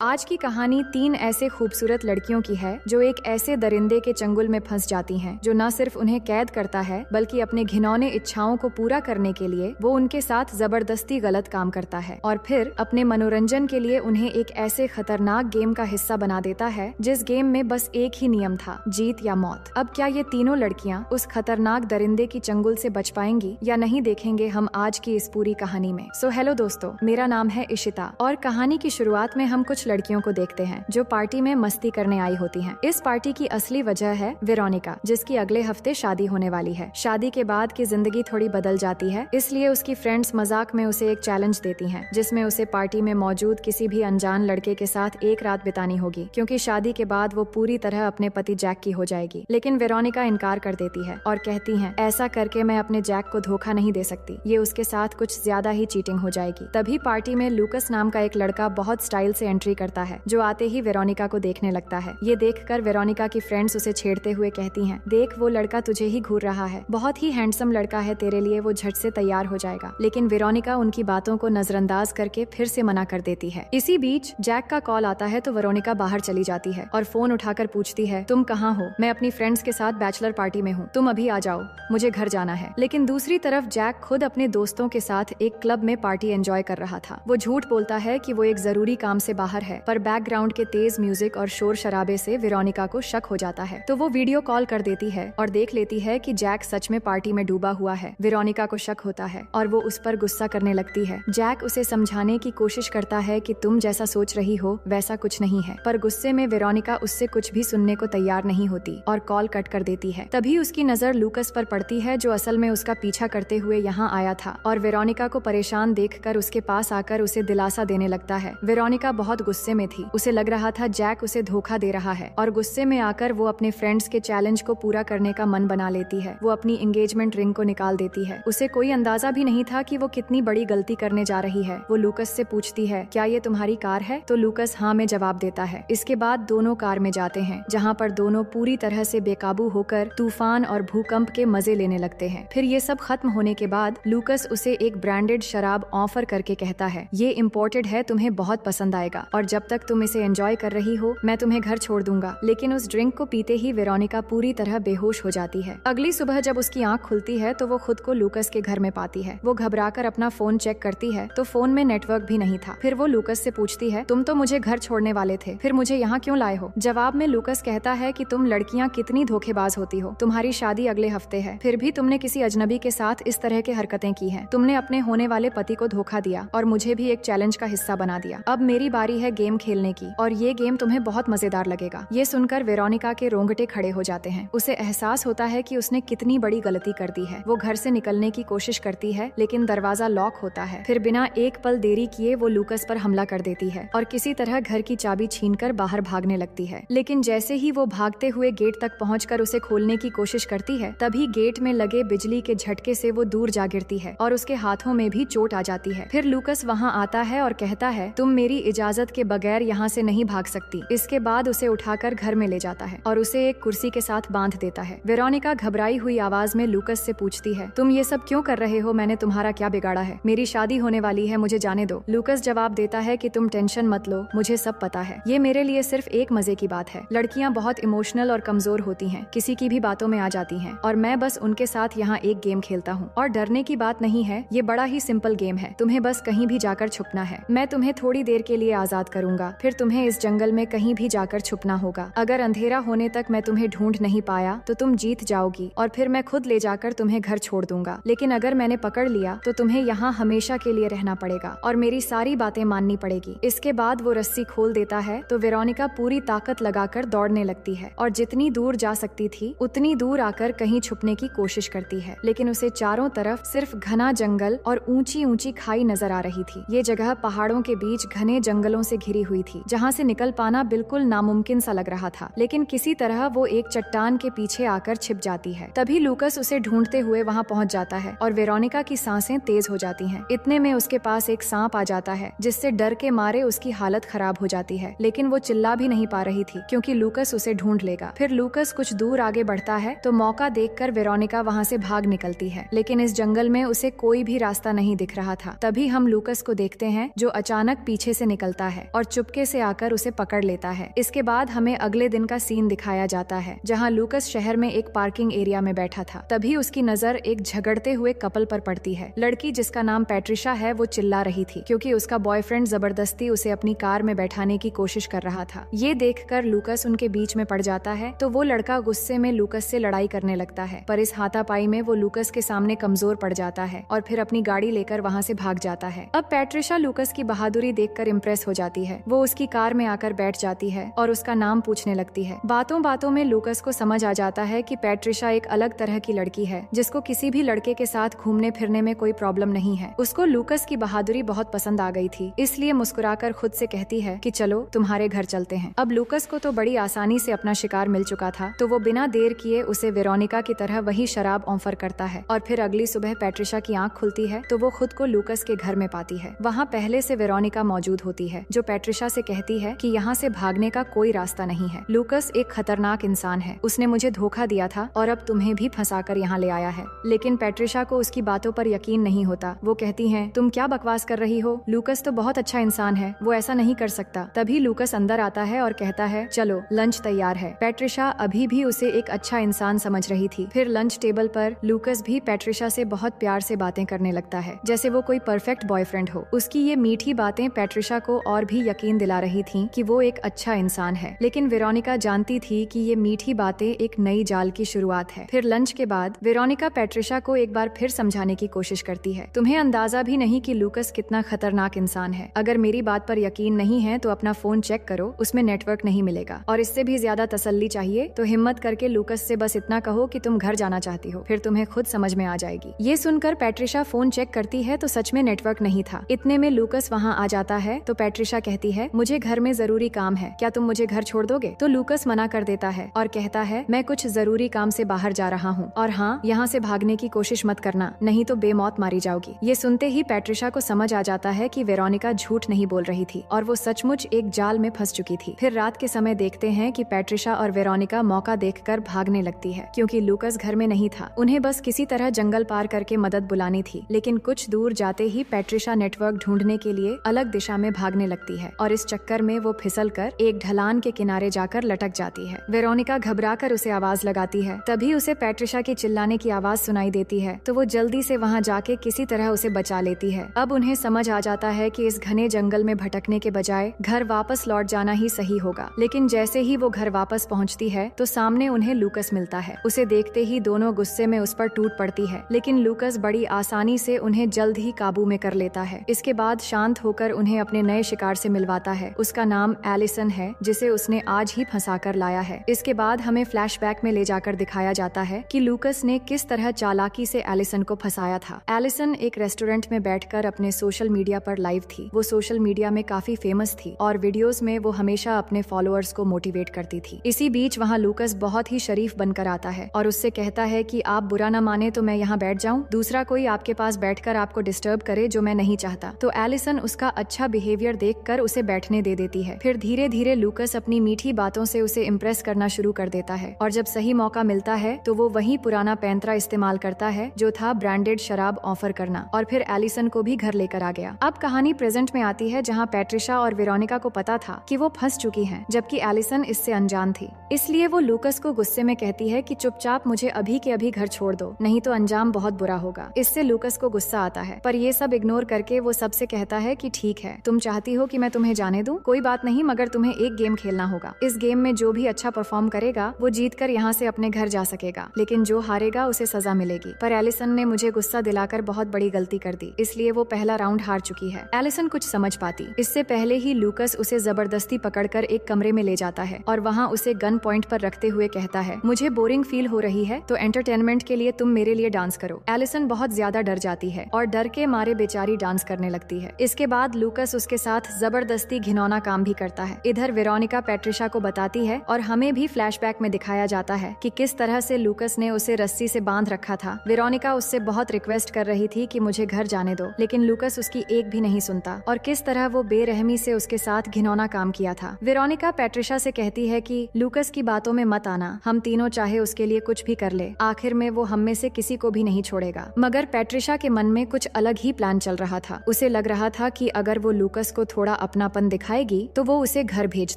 आज की कहानी 3 ऐसे खूबसूरत लड़कियों की है जो एक ऐसे दरिंदे के चंगुल में फंस जाती हैं, जो न सिर्फ उन्हें कैद करता है बल्कि अपने घिनौने इच्छाओं को पूरा करने के लिए वो उनके साथ जबरदस्ती गलत काम करता है और फिर अपने मनोरंजन के लिए उन्हें एक ऐसे खतरनाक गेम का हिस्सा बना देता है जिस गेम में बस एक ही नियम था, जीत या मौत। अब क्या ये तीनों लड़कियां उस खतरनाक दरिंदे की चंगुल से बच पाएंगी या नहीं, देखेंगे हम आज की इस पूरी कहानी में। सो हेलो दोस्तों, मेरा नाम है इशिता और कहानी की शुरुआत में हम कुछ लड़कियों को देखते हैं जो पार्टी में मस्ती करने आई होती हैं। इस पार्टी की असली वजह है वेरोनिका, जिसकी अगले हफ्ते शादी होने वाली है। शादी के बाद की जिंदगी थोड़ी बदल जाती है, इसलिए उसकी फ्रेंड्स मजाक में उसे एक चैलेंज देती हैं, जिसमें उसे पार्टी में मौजूद किसी भी अनजान लड़के के साथ एक रात बितानी होगी, क्योंकि शादी के बाद वो पूरी तरह अपने पति जैक की हो जाएगी। लेकिन वेरोनिका इनकार कर देती है और कहती है ऐसा करके मैं अपने जैक को धोखा नहीं दे सकती, ये उसके साथ कुछ ज्यादा ही चीटिंग हो जाएगी। तभी पार्टी में लूकस नाम का एक लड़का बहुत स्टाइल से एंट्री करता है, जो आते ही वेरोनिका को देखने लगता है। ये देखकर वेरोनिका की फ्रेंड्स उसे छेड़ते हुए कहती हैं, देख वो लड़का तुझे ही घूर रहा है, बहुत ही हैंडसम लड़का है तेरे लिए, वो झट से तैयार हो जाएगा। लेकिन वेरोनिका उनकी बातों को नजरअंदाज करके फिर से मना कर देती है। इसी बीच जैक का कॉल आता है तो वेरोनिका बाहर चली जाती है और फोन उठाकर पूछती है, तुम कहाँ हो? मैं अपनी फ्रेंड्स के साथ बैचलर पार्टी में हूँ, तुम अभी आ जाओ, मुझे घर जाना है। लेकिन दूसरी तरफ जैक खुद अपने दोस्तों के साथ एक क्लब में पार्टी एंजॉय कर रहा था। वो झूठ बोलता है कि वो एक जरूरी काम से बाहर है, पर बैकग्राउंड के तेज म्यूजिक और शोर शराबे से वेरोनिका को शक हो जाता है। तो वो वीडियो कॉल कर देती है और देख लेती है कि जैक सच में पार्टी में डूबा हुआ है। वेरोनिका को शक होता है और वो उस पर गुस्सा करने लगती है। जैक उसे समझाने की कोशिश करता है कि तुम जैसा सोच रही हो वैसा कुछ नहीं है, पर गुस्से में वेरोनिका उससे कुछ भी सुनने को तैयार नहीं होती और कॉल कट कर देती है। तभी उसकी नजर लूकस पर पड़ती है, जो असल में उसका पीछा करते हुए यहाँ आया था और वेरोनिका को परेशान देखकर उसके पास आकर उसे दिलासा देने लगता है। वेरोनिका बहुत गुस्से में थी, उसे लग रहा था जैक उसे धोखा दे रहा है और गुस्से में आकर वो अपने फ्रेंड्स के चैलेंज को पूरा करने का मन बना लेती है। वो अपनी एंगेजमेंट रिंग को निकाल देती है। उसे कोई अंदाजा भी नहीं था कि वो कितनी बड़ी गलती करने जा रही है। वो लूकस से पूछती है, क्या ये तुम्हारी कार है? तो लूकस हाँ में जवाब देता है। इसके बाद दोनों कार में जाते हैं, जहाँ पर दोनों पूरी तरह से बेकाबू होकर तूफान और भूकंप के मजे लेने लगते हैं। फिर ये सब खत्म होने के बाद लूकस उसे एक ब्रांडेड शराब ऑफर करके कहता है, ये इम्पोर्टेड है, तुम्हें बहुत पसंद आएगा और जब तक तुम इसे एंजॉय कर रही हो मैं तुम्हें घर छोड़ दूंगा। लेकिन उस ड्रिंक को पीते ही वेरोनिका पूरी तरह बेहोश हो जाती है। अगली सुबह जब उसकी आंख खुलती है तो वो खुद को लूकस के घर में पाती है। वो घबराकर अपना फोन चेक करती है तो फोन में नेटवर्क भी नहीं था। फिर वो लूकस से पूछती है, तुम तो मुझे घर छोड़ने वाले थे, फिर मुझे यहाँ क्यों लाए हो? जवाब में लूकस कहता है कि तुम लड़कियाँ कितनी धोखेबाज होती हो, तुम्हारी शादी अगले हफ्ते है, फिर भी तुमने किसी अजनबी के साथ इस तरह के हरकतें की हैं। तुमने अपने होने वाले पति को धोखा दिया और मुझे भी एक चैलेंज का हिस्सा बना दिया। अब मेरी बारी है गेम खेलने की और ये गेम तुम्हें बहुत मजेदार लगेगा। ये सुनकर वेरोनिका के रोंगटे खड़े हो जाते हैं। उसे एहसास होता है कि उसने कितनी बड़ी गलती कर दी है। वो घर से निकलने की कोशिश करती है लेकिन दरवाजा लॉक होता है। फिर बिना एक पल देरी किए वो लूकस पर हमला कर देती है और किसी तरह घर की चाबी छीनकर बाहर भागने लगती है। लेकिन जैसे ही वो भागते हुए गेट तक पहुंचकर उसे खोलने की कोशिश करती है, तभी गेट में लगे बिजली के झटके से वो दूर जा गिरती है और उसके हाथों में भी चोट आ जाती है। फिर लूकस वहाँ आता है और कहता है, तुम मेरी इजाजत के बगैर यहाँ से नहीं भाग सकती। इसके बाद उसे उठाकर घर में ले जाता है और उसे एक कुर्सी के साथ बांध देता है। वेरोनिका घबराई हुई आवाज में लूकस से पूछती है, तुम ये सब क्यों कर रहे हो? मैंने तुम्हारा क्या बिगाड़ा है? मेरी शादी होने वाली है, मुझे जाने दो। लूकस जवाब देता है कि तुम टेंशन मत लो, मुझे सब पता है, ये मेरे लिए सिर्फ एक मजे की बात है। लड़कियां बहुत इमोशनल और कमजोर होती हैं, किसी की भी बातों में आ जाती हैं और मैं बस उनके साथ यहाँ एक गेम खेलता हूँ और डरने की बात नहीं है, ये बड़ा ही सिंपल गेम है, तुम्हें बस कहीं भी जाकर छुपना है। मैं तुम्हें थोड़ी देर के लिए आजाद करूंगा, फिर तुम्हें इस जंगल में कहीं भी जाकर छुपना होगा। अगर अंधेरा होने तक मैं तुम्हें ढूंढ नहीं पाया तो तुम जीत जाओगी और फिर मैं खुद ले जाकर तुम्हें घर छोड़ दूंगा। लेकिन अगर मैंने पकड़ लिया तो तुम्हें यहाँ हमेशा के लिए रहना पड़ेगा और मेरी सारी बातें माननी पड़ेगी। इसके बाद वो रस्सी खोल देता है तो वेरोनिका पूरी ताकत लगाकर दौड़ने लगती है और जितनी दूर जा सकती थी उतनी दूर आकर कहीं छुपने की कोशिश करती है। लेकिन उसे चारों तरफ सिर्फ घना जंगल और ऊंची ऊंची खाई नजर आ रही थी। ये जगह पहाड़ों के बीच घने जंगलों से घिरी हुई थी, जहाँ से निकल पाना बिल्कुल नामुमकिन सा लग रहा था। लेकिन किसी तरह वो एक चट्टान के पीछे आकर छिप जाती है। तभी लूकस उसे ढूंढते हुए वहाँ पहुँच जाता है और वेरोनिका की सांसें तेज हो जाती हैं। इतने में उसके पास एक सांप आ जाता है, जिससे डर के मारे उसकी हालत खराब हो जाती है। लेकिन वो चिल्ला भी नहीं पा रही थी क्योंकि लूकस उसे ढूंढ लेगा। फिर लूकस कुछ दूर आगे बढ़ता है तो मौका देखकर वेरोनिका वहाँ से भाग निकलती है। लेकिन इस जंगल में उसे कोई भी रास्ता नहीं दिख रहा था। तभी हम लूकस को देखते हैं जो अचानक पीछे से निकलता है और चुपके से आकर उसे पकड़ लेता है। इसके बाद हमें अगले दिन का सीन दिखाया जाता है जहाँ लूकस शहर में एक पार्किंग एरिया में बैठा था। तभी उसकी नजर एक झगड़ते हुए कपल पर पड़ती है। लड़की जिसका नाम पैट्रिशा है वो चिल्ला रही थी क्योंकि उसका बॉयफ्रेंड जबरदस्ती उसे अपनी कार में बैठाने की कोशिश कर रहा था। ये देखकर लूकस उनके बीच में पड़ जाता है तो वो लड़का गुस्से में लूकस से लड़ाई करने लगता है, पर इस हाथापाई में वो लूकस के सामने कमजोर पड़ जाता है और फिर अपनी गाड़ी लेकर वहाँ से भाग जाता है। अब पैट्रिशा लूकस की बहादुरी देखकर इम्प्रेस हो जाती है। वो उसकी कार में आकर बैठ जाती है और उसका नाम पूछने लगती है। बातों बातों में लूकस को समझ आ जाता है कि पैट्रिशा एक अलग तरह की लड़की है जिसको किसी भी लड़के के साथ घूमने फिरने में कोई प्रॉब्लम नहीं है। उसको लूकस की बहादुरी बहुत पसंद आ गई थी, इसलिए मुस्कुराकर खुद से कहती है कि चलो तुम्हारे घर चलते हैं। अब लूकस को तो बड़ी आसानी से अपना शिकार मिल चुका था तो वो बिना देर किए उसे वेरोनिका की तरह वही शराब ऑफर करता है और फिर अगली सुबह पैट्रिशा की आंख खुलती है तो वो खुद को लूकस के घर में पाती है। वहाँ पहले से वेरोनिका मौजूद होती है जो पैट्रिशा से कहती है कि यहाँ से भागने का कोई रास्ता नहीं है। लूकस एक खतरनाक इंसान है, उसने मुझे धोखा दिया था और अब तुम्हें भी फंसाकर यहाँ ले आया है। लेकिन पैट्रिशा को उसकी बातों पर यकीन नहीं होता। वो कहती है तुम क्या बकवास कर रही हो, लूकस तो बहुत अच्छा इंसान है, वो ऐसा नहीं कर सकता। तभी लूकस अंदर आता है और कहता है चलो लंच तैयार है। पैट्रिशा अभी भी उसे एक अच्छा इंसान समझ रही थी। फिर लंच टेबल पर लूकस भी पैट्रिशा से बहुत प्यार से बातें करने लगता है जैसे वो कोई परफेक्ट बॉयफ्रेंड हो। उसकी ये मीठी बातें पैट्रिशा को और भी यकीन दिला रही थी कि वो एक अच्छा इंसान है, लेकिन वेरोनिका जानती थी कि ये मीठी बातें एक नई जाल की शुरुआत है। फिर लंच के बाद वेरोनिका पैट्रिशा को एक बार फिर समझाने की कोशिश करती है, तुम्हें अंदाजा भी नहीं कि लूकस कितना खतरनाक इंसान है। अगर मेरी बात पर यकीन नहीं है तो अपना फोन चेक करो, उसमें नेटवर्क नहीं मिलेगा। और इससे भी ज्यादा तसल्ली चाहिए तो हिम्मत करके लूकस से बस इतना कहो कि तुम घर जाना चाहती हो, फिर तुम्हें खुद समझ में आ जाएगी। ये सुनकर पैट्रिशा फोन चेक करती है तो सच में नेटवर्क नहीं था। इतने में लूकस वहाँ आ जाता है तो पैट्रिशा कहती है मुझे घर में जरूरी काम है, क्या तुम मुझे घर छोड़ दोगे? तो लूकस मना कर देता है और कहता है मैं कुछ जरूरी काम से बाहर जा रहा हूँ और हाँ, यहाँ से भागने की कोशिश मत करना, नहीं तो बेमौत मारी जाओगी। ये सुनते ही पैट्रिशा को समझ आ जाता है कि वेरोनिका झूठ नहीं बोल रही थी और वो सचमुच एक जाल में फंस चुकी थी। फिर रात के समय देखते हैं कि पैट्रिशा और वेरोनिका मौका देखकर भागने लगती है क्योंकि लूकस घर में नहीं था। उन्हें बस किसी तरह जंगल पार करके मदद बुलानी थी, लेकिन कुछ दूर जाते ही पैट्रिशा नेटवर्क ढूंढने के लिए अलग दिशा में भागने लगती है और इस चक्कर में वो फिसलकर एक ढलान के किनारे जाकर लटक जाती है। वेरोनिका घबराकर उसे आवाज लगाती है, तभी उसे पैट्रिशा की चिल्लाने की आवाज सुनाई देती है तो वो जल्दी से वहाँ जाके किसी तरह उसे बचा लेती है। अब उन्हें समझ आ जाता है कि इस घने जंगल में भटकने के बजाय घर वापस लौट जाना ही सही होगा। लेकिन जैसे ही वो घर वापस पहुँचती है तो सामने उन्हें लूकस मिलता है। उसे देखते ही दोनों गुस्से में उस पर टूट पड़ती है, लेकिन लूकस बड़ी आसानी से उन्हें जल्द ही काबू में कर लेता है। इसके बाद शांत होकर उन्हें अपने नए शिकार से मिलवाता है। उसका नाम एलिसन है जिसे उसने आज ही फंसा कर लाया है। इसके बाद हमें फ्लैशबैक में ले जाकर दिखाया जाता है कि लूकस ने किस तरह चालाकी से एलिसन को फंसाया था। एलिसन एक रेस्टोरेंट में बैठकर अपने सोशल मीडिया पर लाइव थी। वो सोशल मीडिया में काफी फेमस थी और वीडियोस में वो हमेशा अपने फॉलोअर्स को मोटिवेट करती थी। इसी बीच वहाँ लूकस बहुत ही शरीफ बनकर आता है और उससे कहता है कि आप बुरा न माने तो मैं यहाँ बैठ जाऊँ, दूसरा कोई आपके पास बैठकर आपको डिस्टर्ब करे जो मैं नहीं चाहता। तो एलिसन उसका अच्छा बिहेवियर देखकर उसे बैठने दे देती है। फिर धीरे धीरे लूकस अपनी मीठी बातों से उसे इम्प्रेस करना शुरू कर देता है और जब सही मौका मिलता है तो वो वही पुराना पैंतरा इस्तेमाल करता है जो था ब्रांडेड शराब ऑफर करना और फिर एलिसन को भी घर लेकर आ गया। अब कहानी प्रेजेंट में आती है जहाँ पैट्रिशा और वेरोनिका को पता था कि वो फंस चुकी हैं, जबकि एलिसन इससे अनजान थी। इसलिए वो लूकस को गुस्से में कहती है कि चुपचाप मुझे अभी के अभी घर छोड़ दो, नहीं तो अंजाम बहुत बुरा होगा। इससे लूकस को गुस्सा आता है, पर ये सब इग्नोर करके वो सबसे कहता है कि ठीक है, तुम चाहती हो कि मैं तुम्हें जाने दूं, कोई बात नहीं, मगर तुम्हें एक गेम खेलना होगा। इस गेम में जो भी अच्छा परफॉर्म करेगा वो जीत कर यहाँ से अपने घर जा सकेगा, लेकिन जो हारेगा उसे सजा मिलेगी। पर एलिसन ने मुझे गुस्सा दिलाकर बहुत बड़ी गलती कर दी, इसलिए वो पहला राउंड हार चुकी है। एलिसन कुछ समझ पाती इससे पहले ही लूकस उसे जबरदस्ती पकड़कर एक कमरे में ले जाता है और वहाँ उसे गन पॉइंट पर रखते हुए कहता है, मुझे बोरिंग फील हो रही है तो एंटरटेनमेंट के लिए तुम मेरे लिए डांस करो। एलिसन बहुत ज्यादा डर जाती है और डर के मारे बेचारी डांस करने लगती है। इसके बाद लूकस उसके साथ जबरदस्ती घिनौना काम भी करता है। इधर वेरोनिका पैट्रिशा को बताती है और हमें भी फ्लैशबैक में दिखाया जाता है कि किस तरह से लूकस ने उसे रस्सी से बांध रखा था। वेरोनिका उससे बहुत रिक्वेस्ट कर रही थी कि मुझे घर जाने दो, लेकिन लूकस उसकी एक भी नहीं सुनता और किस तरह वो बेरहमी से उसके साथ घिनौना काम किया था। वेरोनिका पैट्रिशा से कहती है कि लूकस की बातों में मत आना, हम तीनों चाहे उसके लिए कुछ भी कर ले, आखिर में वो हम में से किसी को भी नहीं छोड़ेगा। मगर पैट्रिशा के मन में कुछ अलग ही प्लान चल रहा था। उसे लग रहा था कि अगर वो लूकस को थोड़ा अपनापन दिखाएगी तो वो उसे घर भेज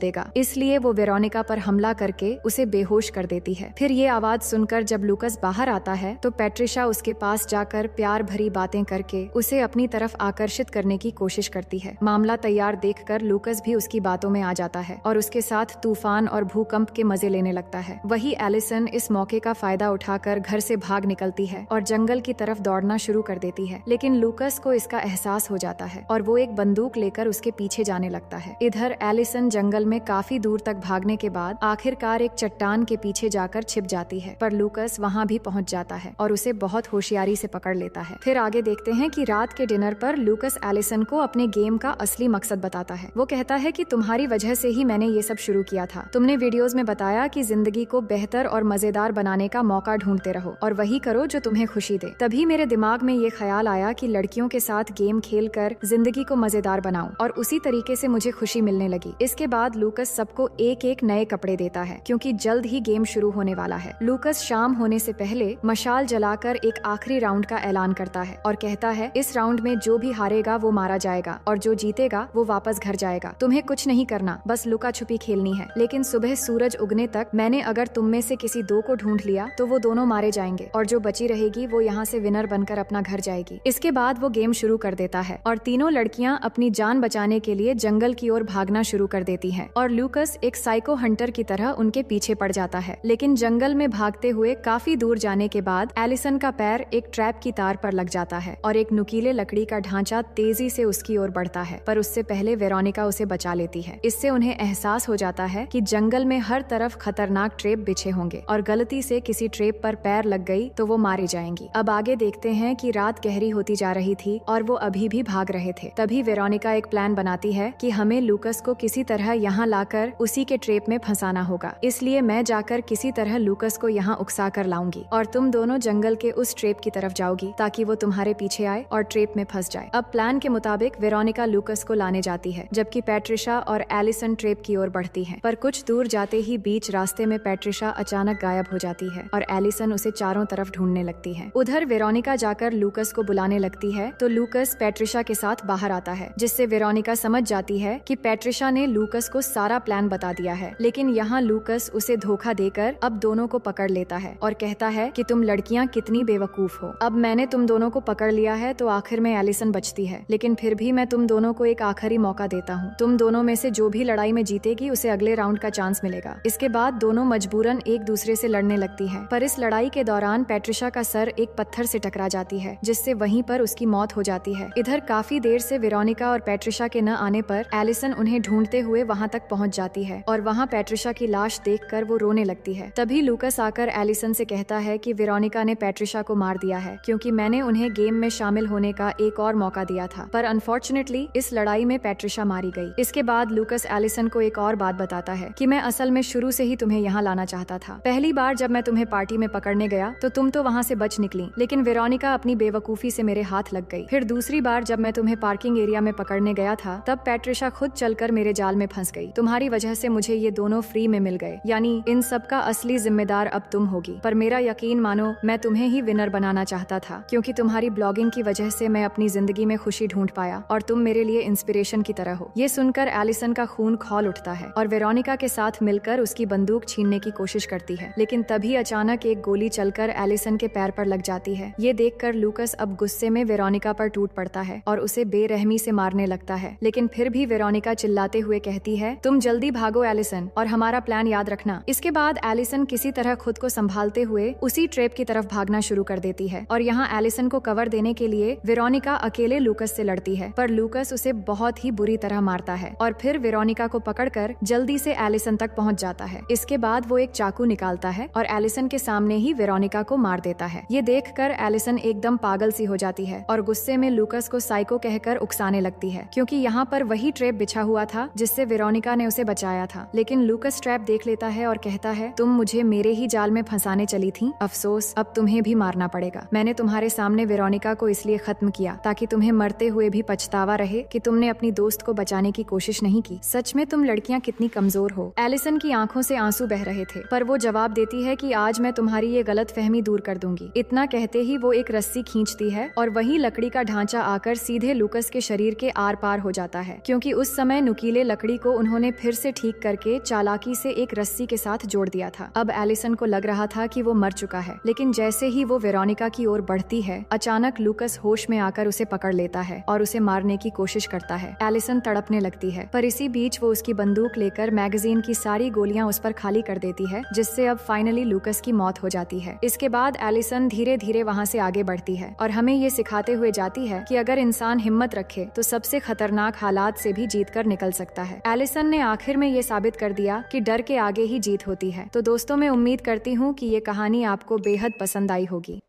देगा। इसलिए वो वेरोनिका पर हमला करके उसे बेहोश कर देती है। फिर ये आवाज सुनकर जब लूकस बाहर आता है तो पैट्रिशा उसके पास जाकर प्यार भरी बातें करके उसे अपनी तरफ आकर्षित करने की कोशिश करती है। मामला तैयार देखकर लूकस भी उसकी बातों में आ जाता है और उसके साथ तूफान और भूकंप के मजे लेने लगता है। वही एलिसन इस मौके का फायदा उठाकर घर से भाग निकलती है और जंगल की तरफ दौड़ना शुरू कर देती है, लेकिन लूकस को इसका एहसास हो जाता है और वो एक बंदूक लेकर उसके पीछे जाने लगता है। इधर एलिसन जंगल में काफी दूर तक भागने के बाद आखिरकार एक चट्टान के पीछे जाकर छिप जाती है, पर लूकस वहाँ भी पहुँच जाता है और उसे बहुत होशियारी से पकड़ लेता है। फिर आगे देखते हैं कि रात के डिनर पर लूकस एलिसन को अपने गेम का असली मकसद बताता है। वो कहता है कि तुम्हारी वजह से ही मैंने ये सब शुरू किया था। तुमने वीडियोस में बताया कि जिंदगी को बेहतर और मजेदार बनाने का मौका ढूंढते रहो और वही करो जो तुम्हें खुशी दे। तभी मेरे दिमाग में ये ख्याल आया कि लड़कियों के साथ गेम खेल कर जिंदगी को मजेदार बनाऊं और उसी तरीके से मुझे खुशी मिलने लगी। इसके बाद लूकस सबको एक एक नए कपड़े देता है क्योंकि जल्द ही गेम शुरू होने वाला है। लूकस शाम होने से पहले मशाल जलाकर एक आखिरी राउंड का ऐलान करता है और कहता है, इस राउंड में जो भी हारेगा वो मारा जाएगा और जो जीतेगा वो वापस घर जाएगा। तुम्हें कुछ नहीं करना, बस लुका छुपी खेलनी है। लेकिन सुबह सूरज उगने तक मैंने अगर तुम में से किसी दो को ढूंढ लिया तो वो दोनों मारे जाएंगे और जो बची रहेगी वो यहाँ से विनर बनकर अपना घर जाएगी। इसके बाद वो गेम शुरू कर देता है और तीनों लड़कियाँ अपनी जान बचाने के लिए जंगल की ओर भागना शुरू कर देती है और लूकस एक साइको हंटर की तरह उनके पीछे पड़ जाता है। लेकिन जंगल में भागते हुए काफी दूर जाने के बाद एलिसन का पैर एक ट्रैप की तार पर लग जाता है और एक नुकीले लकड़ी का ढांचा तेजी से उसकी ओर बढ़ता है, पर उससे पहले वेरोनिका उसे बचा लेती है। इससे उन्हें एहसास हो जाता है कि जंगल में हर तरफ खतरनाक ट्रैप बिछे होंगे और गलती से किसी ट्रैप पर पैर लग गई तो वो मारी जाएंगी। अब आगे देखते हैं कि रात गहरी होती जा रही थी और वो अभी भी भाग रहे थे। तभी वेरोनिका एक प्लान बनाती है कि हमें लूकस को किसी तरह यहाँ लाकर उसी के ट्रैप में फंसाना होगा, इसलिए मैं जाकर किसी तरह लूकस को यहाँ उकसा कर लाऊंगी और तुम दोनों जंगल के उस ट्रैप की तरफ जाओगी ताकि वो तुम्हारे पीछे आए और ट्रैप में फंस जाए। अब प्लान के मुताबिक वेरोनिका लूकस को लाने जाती है जबकि पैट्रिशा और एलिसन ट्रैप की ओर बढ़ती है, पर कुछ दूर जाते ही बीच रास्ते में पैट्रिशा अचानक गायब हो जाती है और एलिसन उसे चारों तरफ ढूंढने लगती है। उधर वेरोनिका जाकर लूकस को बुलाने लगती है तो लूकस पैट्रिशा के साथ बाहर आता है, जिससे वेरोनिका समझ जाती है कि पैट्रिशा ने लूकस को सारा प्लान बता दिया है। लेकिन यहाँ लूकस उसे धोखा देकर अब दोनों को पकड़ लेता है और कहता है कि तुम लड़कियां कितनी बेवकूफ हो। अब मैंने तुम दोनों को पकड़ लिया है तो आखिर में एलिसन बचती है, लेकिन फिर भी मैं तुम दोनों को एक आखिरी मौका देता हूँ। तुम दोनों में से जो भी लड़ाई में जीतेगी उसे अगले राउंड का चांस मिलेगा। इसके बाद दोनों मजबूरन एक दूसरे से लड़ने लगती है, पर इस लड़ाई के दौरान पैट्रिशा का सर एक पत्थर से टकरा जाती है, जिससे वहीं पर उसकी मौत हो जाती है। इधर काफी देर से वेरोनिका और पैट्रिशा के न आने पर एलिसन उन्हें ढूंढते हुए वहाँ तक पहुँच जाती है और वहाँ पैट्रिशा की लाश देखकर वो रोने लगती है। तभी लूकस आकर एलिसन से कहता है कि वेरोनिका ने पैट्रिशा को मार दिया है क्योंकि मैंने उन्हें गेम में शामिल होने का एक और मौका दिया था, पर अनफॉर्चुनेटली इस लड़ाई में पैट्रिशा मारी गई। इसके बाद लूकस एलिसन को एक और बात बताता है कि मैं असल में शुरू से ही तुम्हें यहाँ लाना चाहता था। पहली बार जब मैं तुम्हें पार्टी में पकड़ने गया तो तुम तो वहाँ से बच निकली, लेकिन वेरोनिका अपनी बेवकूफी से मेरे हाथ लग गई। फिर दूसरी बार जब मैं तुम्हें पार्किंग एरिया में पकड़ने गया था तब पैट्रिशा खुद चलकर मेरे जाल में फंस गई। तुम्हारी वजह से मुझे ये दोनों फ्री में मिल गए, यानी इन सब का असली जिम्मेदार अब तुम होगी। पर मेरा यकीन मानो, मैं तुम्हें ही विनर बनाना चाहता था क्योंकि तुम्हारी ब्लॉगिंग की वजह से मैं अपनी जिंदगी में खुशी ढूंढ पाया और तुम मेरे लिए इंस्पिरेशन की तरह हो। ये सुनकर एलिसन का खून खौल उठता है और वेरोनिका के साथ मिलकर उसकी बंदूक छीनने की कोशिश करती है, लेकिन तभी अचानक एक गोली चलकर एलिसन के पैर पर लग जाती है। ये देखकर लूकस अब गुस्से में वेरोनिका पर टूट पड़ता है और उसे बेरहमी से मारने लगता है, लेकिन फिर भी वेरोनिका चिल्लाते हुए कहती है, तुम जल्दी भागो एलिसन और हमारा प्लान याद रखना। इसके बाद एलिसन किसी तरह खुद को संभालते हुए उसी ट्रैप की तरफ भागना शुरू कर देती है और यहाँ एलिसन को कवर देने के लिए वेरोनिका अकेले लूकस से लड़ती है, पर लूकस उसे बहुत ही बुरी तरह मारता है और फिर वेरोनिका को पकड़कर जल्दी से एलिसन तक पहुँच जाता है। इसके बाद वो एक चाकू निकालता है और एलिसन के सामने ही वेरोनिका को मार देता है। ये देखकर एलिसन एकदम पागल सी हो जाती है और गुस्से में लूकस को साइको कहकर उकसाने लगती है क्योंकि यहाँ पर वही ट्रैप बिछा हुआ था जिससे वेरोनिका ने उसे बचाया था। लेकिन लूकस ट्रैप देख लेता है और कहता है, तुम मुझे मेरे ही जाल में फंसाने चली थी, अफसोस अब तुम्हें भी मारना पड़ेगा। मैंने तुम्हारे सामने वेरोनिका को इसलिए खत्म किया ताकि तुम्हें मरते हुए भी पछतावा रहे कि तुमने अपनी दोस्त को बचाने की कोशिश नहीं की। सच में तुम लड़कियां कितनी कमजोर हो। एलिसन की आंखों से आंसू बह रहे थे, पर वो जवाब देती है कि आज मैं तुम्हारी ये गलत फहमी दूर कर दूंगी। इतना कहते ही वो एक रस्सी खींचती है और वही लकड़ी का ढांचा आकर सीधे लूकस के शरीर के आर पार हो जाता जाता है, क्योंकि उस समय नुकीले लकड़ी को उन्होंने फिर से ठीक करके चालाकी से एक रस्सी के साथ जोड़ दिया था। अब एलिसन को लग रहा था कि वो मर चुका है, लेकिन जैसे ही वो वेरोनिका की ओर बढ़ती है, अचानक लूकस होश में आकर उसे पकड़ लेता है और उसे मारने की कोशिश करता है। एलिसन तड़पने लगती है, पर इसी बीच वो उसकी बंदूक लेकर मैगजीन की सारी गोलियां उस पर खाली कर देती है, जिससे अब फाइनली लूकस की मौत हो जाती है। इसके बाद एलिसन धीरे धीरे वहाँ से आगे बढ़ती है और हमें ये सिखाते हुए जाती है कि अगर इंसान हिम्मत रखे तो सबसे खतरनाक हालात से भी जीत कर निकल सकता है। एलिसन ने आखिर में ये साबित कर दिया कि डर के आगे ही जीत होती है। तो दोस्तों, मैं उम्मीद करती हूँ कि ये कहानी आपको बेहद पसंद आई होगी।